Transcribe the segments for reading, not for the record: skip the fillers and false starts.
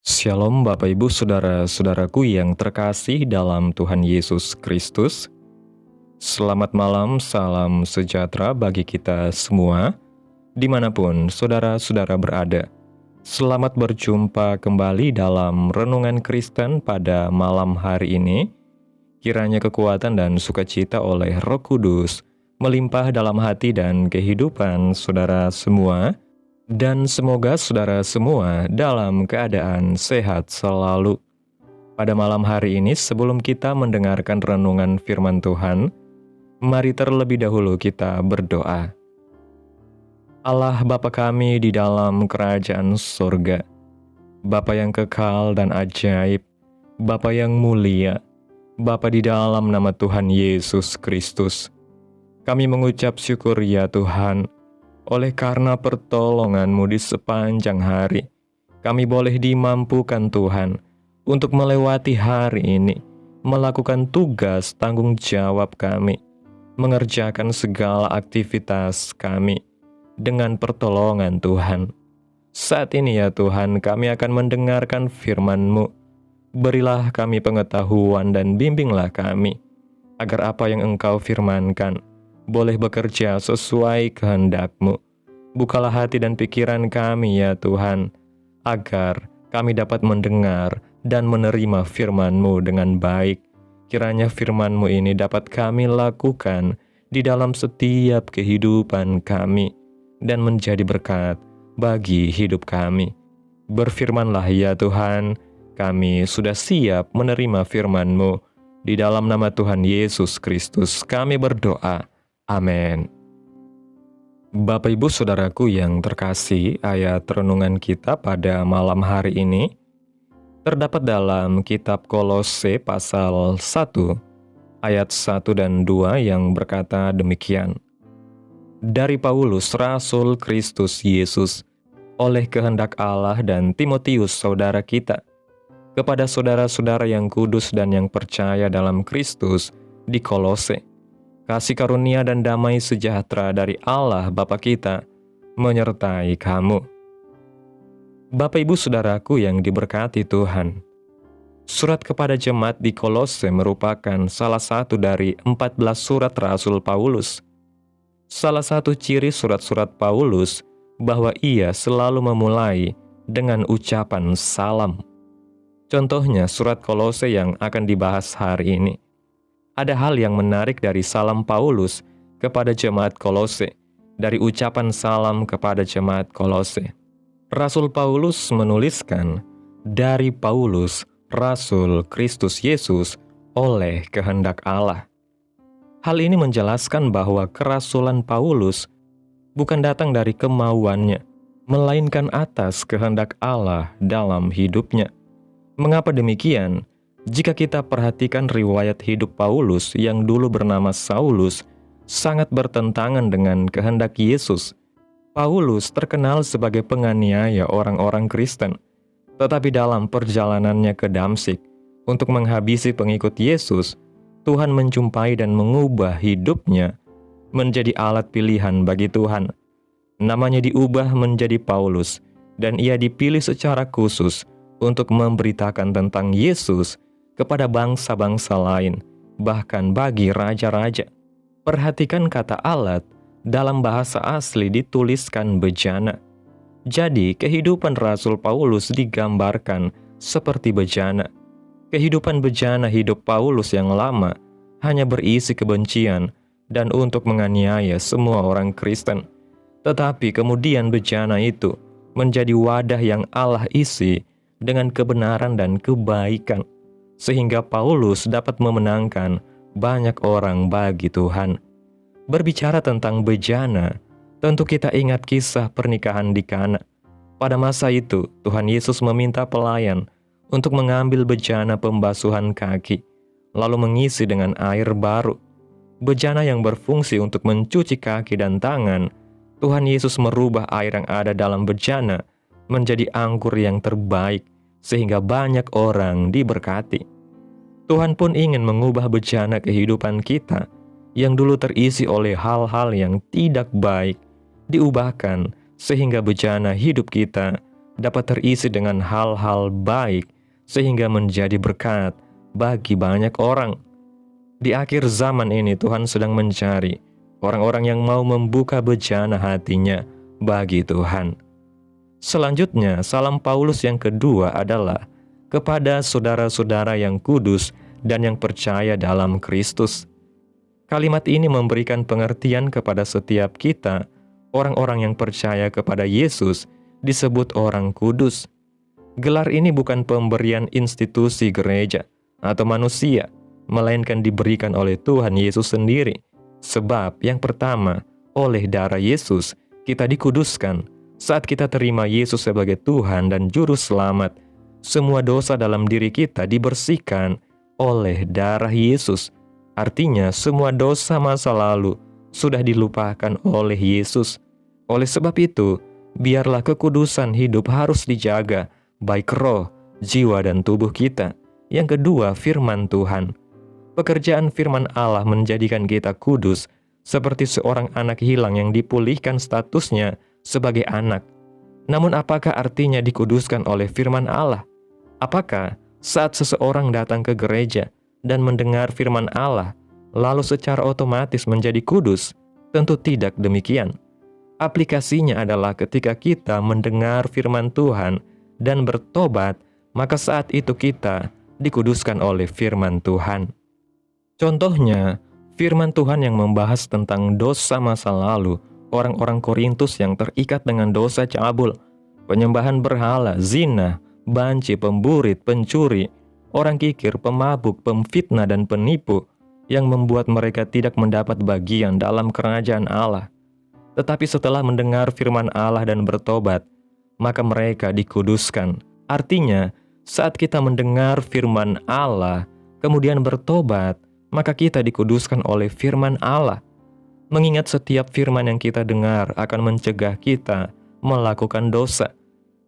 Shalom Bapak Ibu Saudara-saudaraku yang terkasih dalam Tuhan Yesus Kristus. Selamat malam, salam sejahtera bagi kita semua, dimanapun saudara-saudara berada. Selamat berjumpa kembali dalam Renungan Kristen pada malam hari ini. Kiranya kekuatan dan sukacita oleh Roh Kudus melimpah dalam hati dan kehidupan saudara semua. Dan semoga saudara semua dalam keadaan sehat selalu. Pada malam hari ini sebelum kita mendengarkan renungan firman Tuhan, mari terlebih dahulu kita berdoa. Allah Bapa kami di dalam kerajaan surga, Bapa yang kekal dan ajaib, Bapa yang mulia, Bapa di dalam nama Tuhan Yesus Kristus, kami mengucap syukur ya Tuhan, oleh karena pertolongan-Mu di sepanjang hari, kami boleh dimampukan Tuhan untuk melewati hari ini, melakukan tugas tanggung jawab kami, mengerjakan segala aktivitas kami dengan pertolongan Tuhan. Saat ini ya Tuhan, kami akan mendengarkan firman-Mu. Berilah kami pengetahuan dan bimbinglah kami, agar apa yang Engkau firmankan boleh bekerja sesuai kehendak-Mu. Bukalah hati dan pikiran kami ya Tuhan, agar kami dapat mendengar dan menerima firman-Mu dengan baik. Kiranya firman-Mu ini dapat kami lakukan di dalam setiap kehidupan kami, dan menjadi berkat bagi hidup kami. Berfirmanlah ya Tuhan, kami sudah siap menerima firman-Mu. Di dalam nama Tuhan Yesus Kristus kami berdoa. Amin. Bapak Ibu Saudaraku yang terkasih, ayat renungan kita pada malam hari ini terdapat dalam kitab Kolose pasal 1 ayat 1 dan 2 yang berkata demikian. Dari Paulus, Rasul Kristus Yesus, oleh kehendak Allah, dan Timotius saudara kita, kepada saudara-saudara yang kudus dan yang percaya dalam Kristus di Kolose, kasih karunia dan damai sejahtera dari Allah Bapa kita menyertai kamu. Bapak Ibu Saudaraku yang diberkati Tuhan, surat kepada jemaat di Kolose merupakan salah satu dari 14 surat Rasul Paulus. Salah satu ciri surat-surat Paulus bahwa ia selalu memulai dengan ucapan salam. Contohnya surat Kolose yang akan dibahas hari ini. Ada hal yang menarik dari salam Paulus kepada jemaat Kolose, dari ucapan salam kepada jemaat Kolose. Rasul Paulus menuliskan, dari Paulus, Rasul Kristus Yesus, oleh kehendak Allah. Hal ini menjelaskan bahwa kerasulan Paulus bukan datang dari kemauannya, melainkan atas kehendak Allah dalam hidupnya. Mengapa demikian? Jika kita perhatikan riwayat hidup Paulus yang dulu bernama Saulus, sangat bertentangan dengan kehendak Yesus. Paulus terkenal sebagai penganiaya orang-orang Kristen, tetapi dalam perjalanannya ke Damsyik untuk menghabisi pengikut Yesus, Tuhan menjumpai dan mengubah hidupnya menjadi alat pilihan bagi Tuhan. Namanya diubah menjadi Paulus, dan ia dipilih secara khusus untuk memberitakan tentang Yesus kepada bangsa-bangsa lain, bahkan bagi raja-raja. Perhatikan kata alat, dalam bahasa asli dituliskan bejana. Jadi, kehidupan Rasul Paulus digambarkan seperti bejana. Kehidupan bejana hidup Paulus yang lama hanya berisi kebencian dan untuk menganiaya semua orang Kristen. Tetapi kemudian bejana itu menjadi wadah yang Allah isi dengan kebenaran dan kebaikan, sehingga Paulus dapat memenangkan banyak orang bagi Tuhan. Berbicara tentang bejana, tentu kita ingat kisah pernikahan di Kana. Pada masa itu, Tuhan Yesus meminta pelayan untuk mengambil bejana pembasuhan kaki, lalu mengisi dengan air baru. Bejana yang berfungsi untuk mencuci kaki dan tangan, Tuhan Yesus merubah air yang ada dalam bejana menjadi anggur yang terbaik, sehingga banyak orang diberkati. Tuhan pun ingin mengubah bejana kehidupan kita yang dulu terisi oleh hal-hal yang tidak baik, diubahkan sehingga bejana hidup kita dapat terisi dengan hal-hal baik sehingga menjadi berkat bagi banyak orang. Di akhir zaman ini Tuhan sedang mencari orang-orang yang mau membuka bejana hatinya bagi Tuhan. Selanjutnya, salam Paulus yang kedua adalah kepada saudara-saudara yang kudus dan yang percaya dalam Kristus. Kalimat ini memberikan pengertian kepada setiap kita, orang-orang yang percaya kepada Yesus disebut orang kudus. Gelar ini bukan pemberian institusi gereja atau manusia, melainkan diberikan oleh Tuhan Yesus sendiri. Sebab yang pertama, oleh darah Yesus, kita dikuduskan. Saat kita terima Yesus sebagai Tuhan dan Juru Selamat, semua dosa dalam diri kita dibersihkan oleh darah Yesus. Artinya, semua dosa masa lalu sudah dilupakan oleh Yesus. Oleh sebab itu, biarlah kekudusan hidup harus dijaga, baik roh, jiwa, dan tubuh kita. Yang kedua, firman Tuhan. Pekerjaan firman Allah menjadikan kita kudus, seperti seorang anak hilang yang dipulihkan statusnya sebagai anak. Namun apakah artinya dikuduskan oleh firman Allah? Apakah saat seseorang datang ke gereja dan mendengar firman Allah, lalu secara otomatis menjadi kudus? Tentu tidak demikian. Aplikasinya adalah ketika kita mendengar firman Tuhan dan bertobat, maka saat itu kita dikuduskan oleh firman Tuhan. Contohnya, firman Tuhan yang membahas tentang dosa masa lalu, orang-orang Korintus yang terikat dengan dosa cabul, penyembahan berhala, zina, banci, pemburit, pencuri, orang kikir, pemabuk, pemfitnah, dan penipu, yang membuat mereka tidak mendapat bagian dalam kerajaan Allah. Tetapi setelah mendengar firman Allah dan bertobat, maka mereka dikuduskan. Artinya, saat kita mendengar firman Allah, kemudian bertobat, maka kita dikuduskan oleh firman Allah. Mengingat setiap firman yang kita dengar akan mencegah kita melakukan dosa.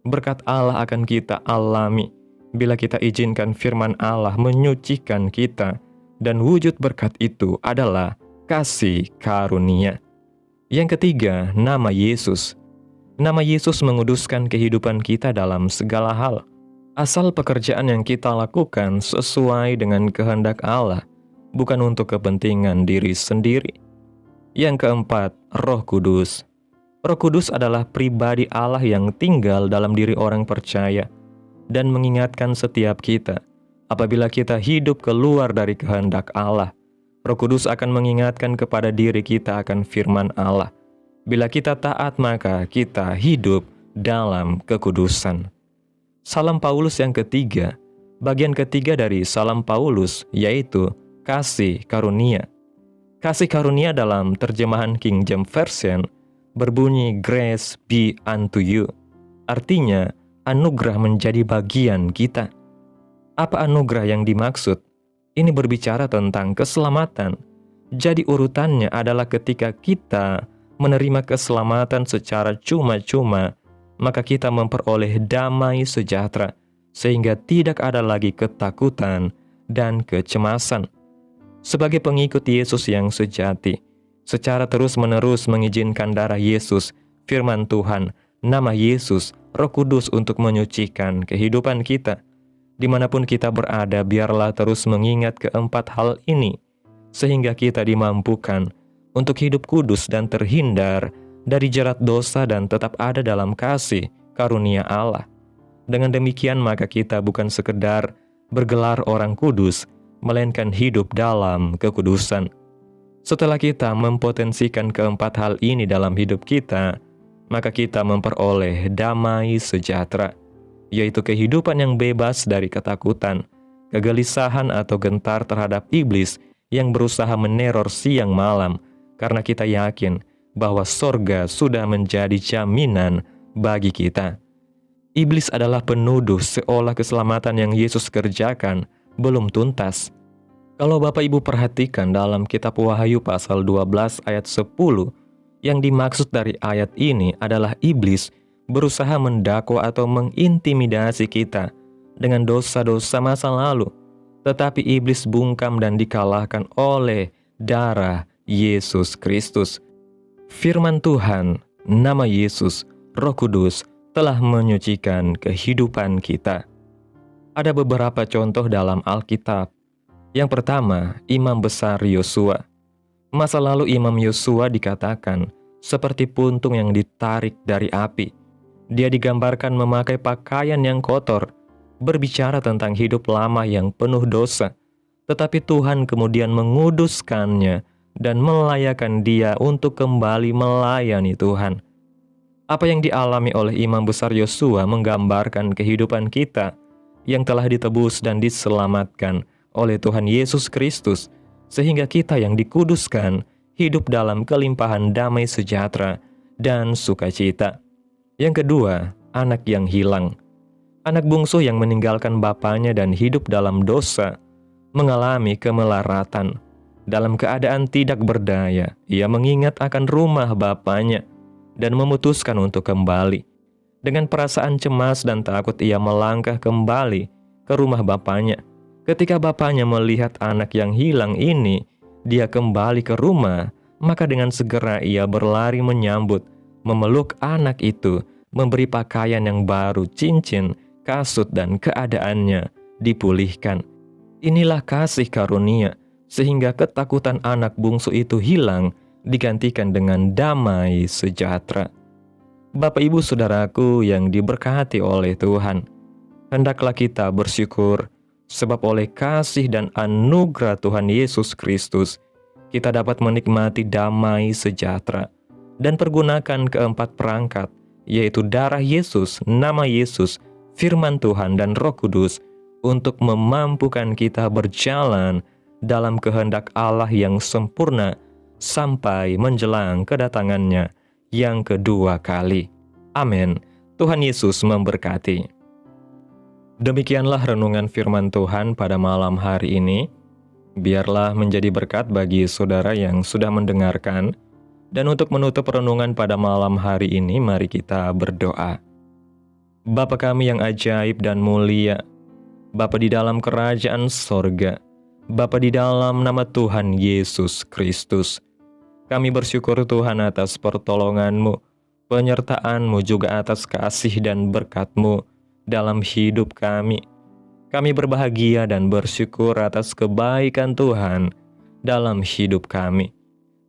Berkat Allah akan kita alami bila kita izinkan firman Allah menyucikan kita, dan wujud berkat itu adalah kasih karunia. Yang ketiga, nama Yesus. Nama Yesus menguduskan kehidupan kita dalam segala hal. Asal pekerjaan yang kita lakukan sesuai dengan kehendak Allah, bukan untuk kepentingan diri sendiri. Yang keempat, Roh Kudus. Roh Kudus adalah pribadi Allah yang tinggal dalam diri orang percaya dan mengingatkan setiap kita. Apabila kita hidup keluar dari kehendak Allah, Roh Kudus akan mengingatkan kepada diri kita akan firman Allah. Bila kita taat, maka kita hidup dalam kekudusan. Salam Paulus yang ketiga, bagian ketiga dari salam Paulus, yaitu kasih karunia. Kasih karunia dalam terjemahan King James Version berbunyi grace be unto you. Artinya, anugerah menjadi bagian kita. Apa anugerah yang dimaksud? Ini berbicara tentang keselamatan. Jadi urutannya adalah ketika kita menerima keselamatan secara cuma-cuma, maka kita memperoleh damai sejahtera, sehingga tidak ada lagi ketakutan dan kecemasan. Sebagai pengikut Yesus yang sejati, secara terus-menerus mengizinkan darah Yesus, firman Tuhan, nama Yesus, Roh Kudus untuk menyucikan kehidupan kita. Dimanapun kita berada, biarlah terus mengingat keempat hal ini, sehingga kita dimampukan untuk hidup kudus dan terhindar dari jerat dosa dan tetap ada dalam kasih karunia Allah. Dengan demikian, maka kita bukan sekedar bergelar orang kudus, melainkan hidup dalam kekudusan. Setelah kita mempotensikan keempat hal ini dalam hidup kita, maka kita memperoleh damai sejahtera, yaitu kehidupan yang bebas dari ketakutan, kegelisahan atau gentar terhadap iblis yang berusaha meneror siang malam, karena kita yakin bahwa sorga sudah menjadi jaminan bagi kita. Iblis adalah penuduh seolah keselamatan yang Yesus kerjakan belum tuntas. Kalau Bapak Ibu perhatikan dalam kitab Wahyu pasal 12 ayat 10, yang dimaksud dari ayat ini adalah iblis berusaha mendakwa atau mengintimidasi kita dengan dosa-dosa masa lalu. Tetapi iblis bungkam dan dikalahkan oleh darah Yesus Kristus. Firman Tuhan, nama Yesus, Roh Kudus, telah menyucikan kehidupan kita. Ada beberapa contoh dalam Alkitab. Yang pertama, Imam Besar Yosua. Masa lalu Imam Yosua dikatakan seperti puntung yang ditarik dari api. Dia digambarkan memakai pakaian yang kotor, berbicara tentang hidup lama yang penuh dosa. Tetapi Tuhan kemudian menguduskannya dan melayakkan dia untuk kembali melayani Tuhan. Apa yang dialami oleh Imam Besar Yosua menggambarkan kehidupan kita yang telah ditebus dan diselamatkan oleh Tuhan Yesus Kristus, sehingga kita yang dikuduskan hidup dalam kelimpahan damai sejahtera dan sukacita. Yang kedua, anak yang hilang. Anak bungsu yang meninggalkan bapaknya dan hidup dalam dosa, mengalami kemelaratan. Dalam keadaan tidak berdaya, ia mengingat akan rumah bapaknya dan memutuskan untuk kembali. Dengan perasaan cemas dan takut ia melangkah kembali ke rumah bapaknya. Ketika bapaknya melihat anak yang hilang ini, dia kembali ke rumah, maka dengan segera ia berlari menyambut, memeluk anak itu, memberi pakaian yang baru, cincin, kasut, dan keadaannya dipulihkan. Inilah kasih karunia, sehingga ketakutan anak bungsu itu hilang, digantikan dengan damai sejahtera. Bapak Ibu Saudaraku yang diberkati oleh Tuhan, hendaklah kita bersyukur, sebab oleh kasih dan anugerah Tuhan Yesus Kristus, kita dapat menikmati damai sejahtera dan pergunakan keempat perangkat, yaitu darah Yesus, nama Yesus, firman Tuhan, dan Roh Kudus, untuk memampukan kita berjalan dalam kehendak Allah yang sempurna sampai menjelang kedatangannya yang kedua kali. Amin. Tuhan Yesus memberkati. Demikianlah renungan firman Tuhan pada malam hari ini. Biarlah menjadi berkat bagi saudara yang sudah mendengarkan. Dan untuk menutup renungan pada malam hari ini, mari kita berdoa. Bapa kami yang ajaib dan mulia, Bapa di dalam kerajaan sorga, Bapa di dalam nama Tuhan Yesus Kristus, kami bersyukur Tuhan atas pertolongan-Mu, penyertaan-Mu, juga atas kasih dan berkat-Mu dalam hidup kami. Kami berbahagia dan bersyukur atas kebaikan Tuhan dalam hidup kami.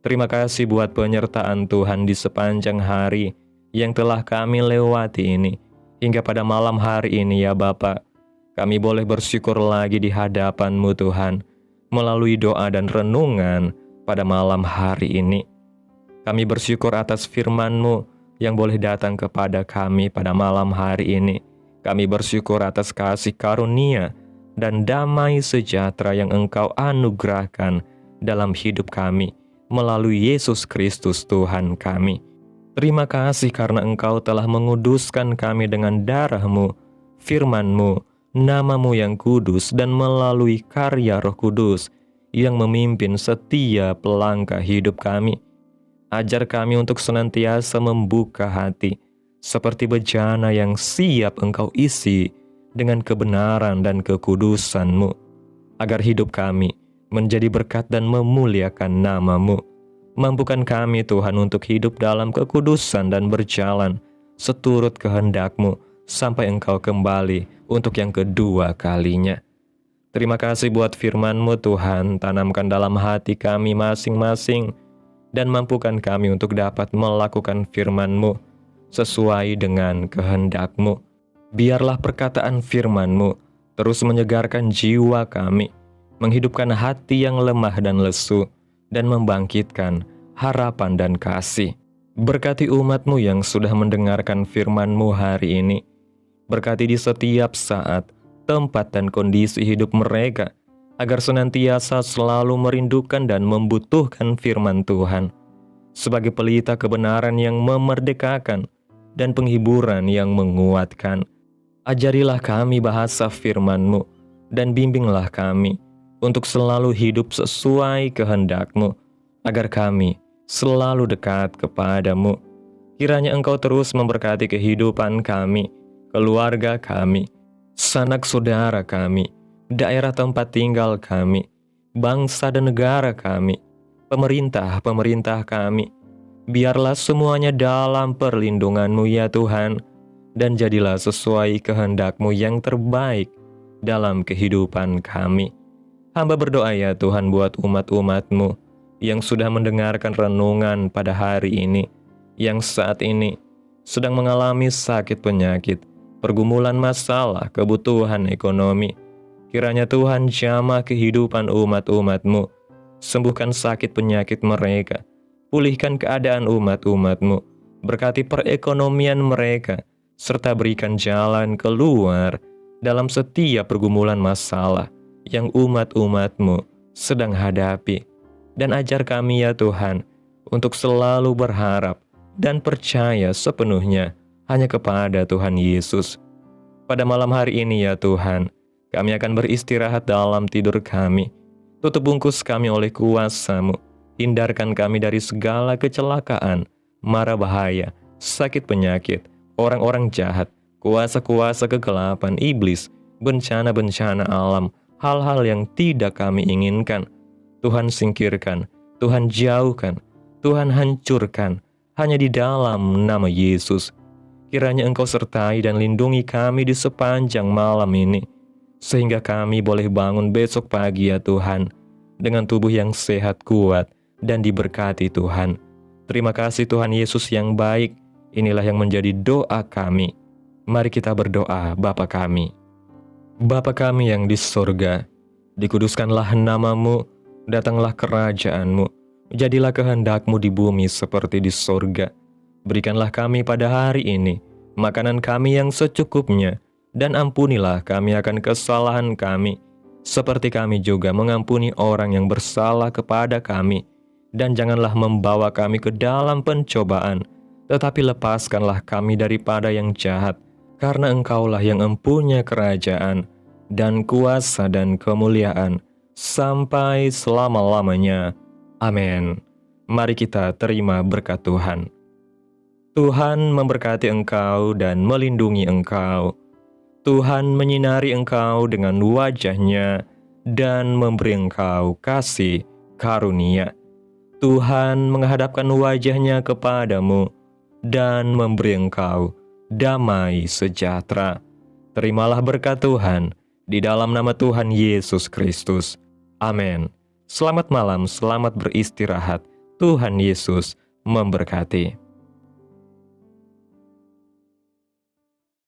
Terima kasih buat penyertaan Tuhan di sepanjang hari yang telah kami lewati ini. Hingga pada malam hari ini ya Bapa, kami boleh bersyukur lagi di hadapan-Mu Tuhan, melalui doa dan renungan pada malam hari ini. Kami bersyukur atas firman-Mu yang boleh datang kepada kami pada malam hari ini. Kami bersyukur atas kasih karunia dan damai sejahtera yang Engkau anugerahkan dalam hidup kami, melalui Yesus Kristus Tuhan kami. Terima kasih karena Engkau telah menguduskan kami dengan darah-Mu, firman-Mu, nama-Mu yang kudus, dan melalui karya Roh Kudus yang memimpin setiap langkah hidup kami. Ajar kami untuk senantiasa membuka hati, seperti bejana yang siap Engkau isi dengan kebenaran dan kekudusan-Mu, agar hidup kami menjadi berkat dan memuliakan nama-Mu. Mampukan kami Tuhan untuk hidup dalam kekudusan dan berjalan seturut kehendak-Mu sampai Engkau kembali untuk yang kedua kalinya. Terima kasih buat firman-Mu Tuhan, tanamkan dalam hati kami masing-masing, dan mampukan kami untuk dapat melakukan firman-Mu sesuai dengan kehendak-Mu. Biarlah perkataan firman-Mu terus menyegarkan jiwa kami, menghidupkan hati yang lemah dan lesu, dan membangkitkan harapan dan kasih. Berkati umat-Mu yang sudah mendengarkan firman-Mu hari ini. Berkati di setiap saat, tempat, dan kondisi hidup mereka, agar senantiasa selalu merindukan dan membutuhkan firman Tuhan, sebagai pelita kebenaran yang memerdekakan dan penghiburan yang menguatkan. Ajarilah kami bahasa firman-Mu, dan bimbinglah kami untuk selalu hidup sesuai kehendak-Mu, agar kami selalu dekat kepada-Mu. Kiranya Engkau terus memberkati kehidupan kami, keluarga kami, sanak saudara kami, daerah tempat tinggal kami, bangsa dan negara kami, pemerintah kami. Biarlah semuanya dalam perlindungan-Mu ya Tuhan, dan jadilah sesuai kehendak-Mu yang terbaik dalam kehidupan kami. Hamba berdoa ya Tuhan buat umat-umat-Mu yang sudah mendengarkan renungan pada hari ini, yang saat ini sedang mengalami sakit penyakit, pergumulan masalah, kebutuhan ekonomi. Kiranya Tuhan jamah kehidupan umat-umat-Mu, sembuhkan sakit penyakit mereka, pulihkan keadaan umat-umat-Mu, berkati perekonomian mereka, serta berikan jalan keluar dalam setiap pergumulan masalah yang umat-umat-Mu sedang hadapi. Dan ajar kami ya Tuhan, untuk selalu berharap dan percaya sepenuhnya hanya kepada Tuhan Yesus. Pada malam hari ini ya Tuhan, kami akan beristirahat dalam tidur kami. Tutup bungkus kami oleh kuasa-Mu, hindarkan kami dari segala kecelakaan, mara bahaya, sakit penyakit, orang-orang jahat, kuasa-kuasa kegelapan iblis, bencana-bencana alam, hal-hal yang tidak kami inginkan. Tuhan singkirkan, Tuhan jauhkan, Tuhan hancurkan, hanya di dalam nama Yesus. Kiranya Engkau sertai dan lindungi kami di sepanjang malam ini, sehingga kami boleh bangun besok pagi ya Tuhan, dengan tubuh yang sehat, kuat, dan diberkati Tuhan. Terima kasih Tuhan Yesus yang baik. Inilah yang menjadi doa kami. Mari kita berdoa. Bapa kami. Bapa kami yang di sorga, dikuduskanlah nama-Mu, datanglah kerajaan-Mu, jadilah kehendak-Mu di bumi seperti di sorga. Berikanlah kami pada hari ini makanan kami yang secukupnya, dan ampunilah kami akan kesalahan kami, seperti kami juga mengampuni orang yang bersalah kepada kami. Dan janganlah membawa kami ke dalam pencobaan, tetapi lepaskanlah kami daripada yang jahat, karena Engkaulah yang empunya kerajaan, dan kuasa dan kemuliaan, sampai selama-lamanya. Amin. Mari kita terima berkat Tuhan. Tuhan memberkati engkau dan melindungi engkau. Tuhan menyinari engkau dengan wajah-Nya dan memberi engkau kasih karunia. Tuhan menghadapkan wajah-Nya kepadamu dan memberi engkau damai sejahtera. Terimalah berkat Tuhan di dalam nama Tuhan Yesus Kristus. Amin. Selamat malam, selamat beristirahat. Tuhan Yesus memberkati.